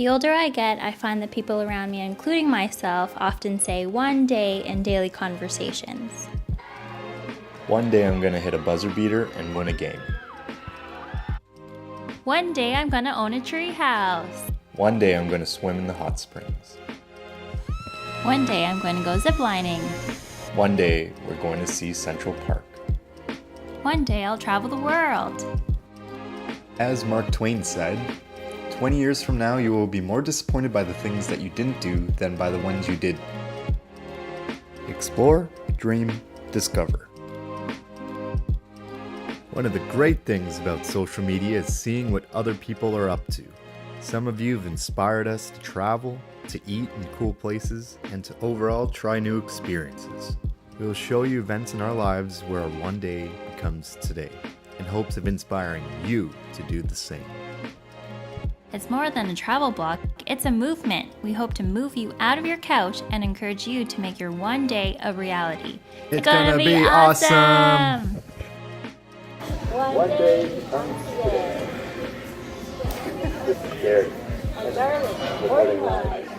The older I get, I find that people around me, including myself, often say one day in daily conversations. One day I'm gonna hit a buzzer beater and win a game. One day I'm gonna own a tree house. One day I'm gonna swim in the hot springs. One day I'm going to go ziplining. One day we're going to see Central Park. One day I'll travel the world. As Mark Twain said, 20 years from now you will be more disappointed by the things that you didn't do than by the ones you did. Explore, dream, discover. One of the great things about social media is seeing what other people are up to. Some of you have inspired us to travel, to eat in cool places, and to overall try new experiences. We will show you events in our lives where our one day becomes today, in hopes of inspiring you to do the same. It's more than a travel blog, it's a movement. We hope to move you out of your couch and encourage you to make your one day a reality. It's gonna be awesome! One day becomes today. Scary. Darling,